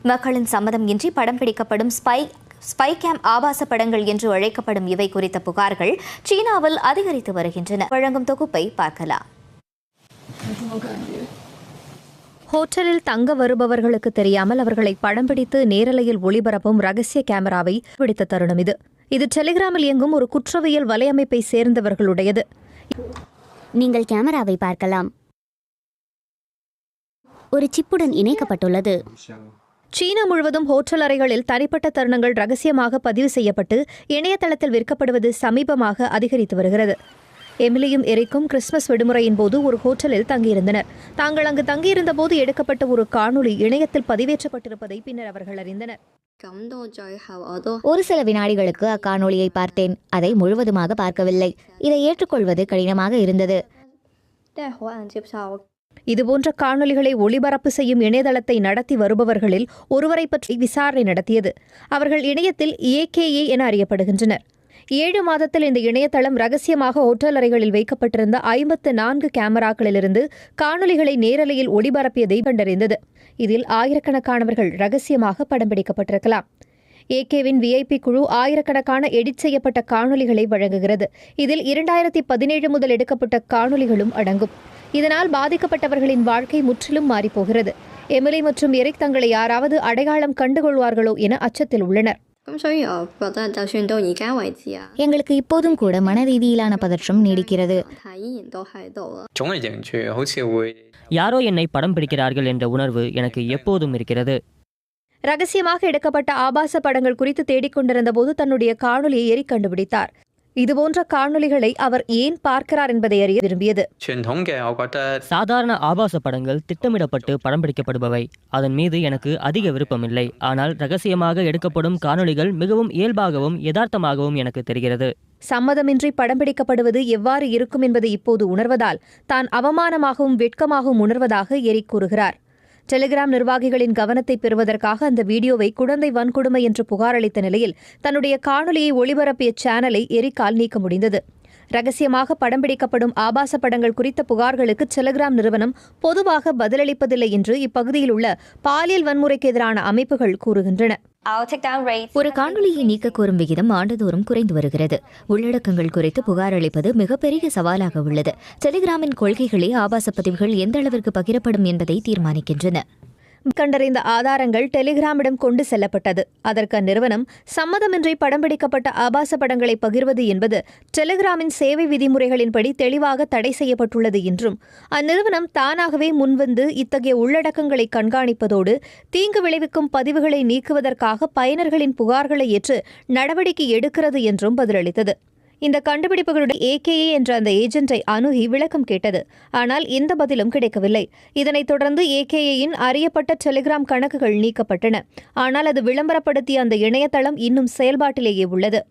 மக்களின் சம்மதம் இன்றி படம் பிடிக்கப்படும் ஸ்பை கேம் ஆபாச படங்கள் என்று அழைக்கப்படும் இவை குறித்த புகார்கள் சீனாவில் அதிகரித்து வருகின்றன. வழங்கும் தொகுப்பை பார்க்கலாம். ஹோட்டலில் தங்க வருபவர்களுக்கு தெரியாமல் அவர்களை படம் பிடித்து நேரலையில் ஒளிபரப்பும் ரகசிய கேமராவை பிடித்த தருணம் இது. இது டெலிகிராமில் இயங்கும் ஒரு குற்றவியல் வலையமைப்பை சேர்ந்தவர்களுடையது. நீங்கள் கேமராவை பார்க்கலாம். ஒரு சிப்புடன் இணைக்கப்பட்டுள்ளது. சீனா முழுவதும் ஹோட்டல் அறைகளில் தனிப்பட்ட தருணங்கள் ரகசியமாக பதிவு செய்யப்பட்டு இணையதளத்தில் விற்கப்படுவது சமீபமாக அதிகரித்து வருகிறது. எமிலியும் எரிக்கும் கிறிஸ்துமஸ் விடுமுறையின் போது ஒரு ஹோட்டலில் தங்கியிருந்தனர். தாங்கள் அங்கு தங்கியிருந்த போது எடுக்கப்பட்ட ஒரு காணொளி இணையத்தில் பதிவேற்றப்பட்டிருப்பதை பின்னர் அவர்கள் அறிந்தனர். ஒரு சில வினாடிகளுக்கு அக்காணொளியை பார்த்தேன். அதை முழுவதுமாக பார்க்கவில்லை. இதை ஏற்றுக்கொள்வது கடினமாக இருந்தது. இதுபோன்ற காணொளிகளை ஒளிபரப்பு செய்யும் இணையதளத்தை நடத்தி வருபவர்களில் ஒருவரை பற்றி விசாரணை நடத்தியது. அவர்கள் இணையத்தில் AKA என அறியப்படுகின்றனர். 7 மாதத்தில் இந்த இணையதளம் ரகசியமாக ஹோட்டல் அறைகளில் வைக்கப்பட்டிருந்த 54 கேமராக்களிலிருந்து காணொளிகளை நேரலையில் ஒளிபரப்பியதை கண்டறிந்தது. இதில் ஆயிரக்கணக்கானவர்கள் ரகசியமாக படம் பிடிக்கப்பட்டிருக்கலாம். AKவின் VIP குழு ஆயிரக்கணக்கான எடிட் செய்யப்பட்ட காணொளிகளை வழங்குகிறது. இதில் 2017 முதல் எடுக்கப்பட்ட காணொளிகளும் அடங்கும். இதனால் பாதிக்கப்பட்டவர்களின் வாழ்க்கை முற்றிலும் மாறிப்போகிறது. எமிலி மற்றும் எரிக் தங்களை யாராவது அடையாளம் கண்டுகொள்வார்களோ என அச்சத்தில் உள்ளனர். எங்களுக்கு இப்போதும் கூட மன ரீதியிலான பதற்றம் நீடிக்கிறது. யாரோ என்னை படம் பிடிக்கிறார்கள் என்ற உணர்வு எனக்கு எப்போதும் இருக்கிறது. ரகசியமாக எடுக்கப்பட்ட ஆபாச படங்கள் குறித்து தேடிக்கொண்டிருந்த போது தன்னுடைய காணொலியை எரிக் கண்டுபிடித்தார். இதுபோன்ற காணொளிகளை அவர் ஏன் பார்க்கிறார் என்பதை அறிய விரும்பியது. சாதாரண ஆபாச படங்கள் திட்டமிடப்பட்டு படம் பிடிக்கப்படுபவை. அதன் மீது எனக்கு அதிக விருப்பமில்லை. ஆனால் ரகசியமாக எடுக்கப்படும் காணொளிகள் மிகவும் இயல்பாகவும் யதார்த்தமாகவும் எனக்கு தெரிகிறது. சம்மதமின்றி படம் பிடிக்கப்படுவது எவ்வாறு இருக்கும் என்பதை இப்போது உணர்வதால் தான் அவமானமாகவும் வெட்கமாகவும் உணர்வதாக எரிக் கூறுகிறார். டெலிகிராம் நிர்வாகிகளின் கவனத்தை பெறுவதற்காக அந்த வீடியோவை குழந்தை வன்கொடுமை என்று புகார் அளித்த நிலையில் தன்னுடைய காணொலியை ஒளிபரப்பிய சேனலை எரிக்கால் நீக்க முடிந்தது. ரகசியமாக படம் பிடிக்கப்படும் ஆபாச படங்கள் குறித்த புகார்களுக்கு டெலிகிராம் நிறுவனம் பொதுவாக பதிலளிப்பதில்லை என்று இப்பகுதியில் உள்ள பாலியல் வன்முறைக்கு எதிரான அமைப்புகள் கூறுகின்றன. ஒரு காணொலியை நீக்க கோரும் விகிதம் ஆண்டுதோறும் குறைந்து வருகிறது. உள்ளடக்கங்கள் குறித்து புகார் அளிப்பது மிகப்பெரிய சவாலாக உள்ளது. டெலிகிராமின் கொள்கைகளே ஆபாச பதிவுகள் எந்த அளவிற்கு பகிரப்படும் என்பதை தீர்மானிக்கின்றன. கண்டறிந்த ஆதாரங்கள் டெலிகிராமிடம் கொண்டு செல்லப்பட்டது. அதற்கு அந்நிறுவனம் சம்மதமின்றி படம் பிடிக்கப்பட்ட ஆபாச படங்களை பகிர்வது என்பது டெலிகிராமின் சேவை விதிமுறைகளின்படி தெளிவாக தடை செய்யப்பட்டுள்ளது என்றும் அந்நிறுவனம் தானாகவே முன்வந்து இத்தகைய உள்ளடக்கங்களை கண்காணிப்பதோடு தீங்கு விளைவிக்கும் பதிவுகளை நீக்குவதற்காக பயனர்களின் புகார்களை ஏற்று நடவடிக்கை எடுக்கிறது என்றும் பதிலளித்தது. இந்த கண்டுபிடிப்புகளுடன் AKA என்ற அந்த ஏஜென்ட்டை அணுகி விளக்கம் கேட்டது. ஆனால் எந்த பதிலும் கிடைக்கவில்லை. இதனைத் தொடர்ந்து AKAயின் அறியப்பட்ட டெலிகிராம் கணக்குகள் நீக்கப்பட்டன. ஆனால் அது விளம்பரப்படுத்திய அந்த இணையதளம் இன்னும் செயல்பாட்டிலேயே உள்ளது.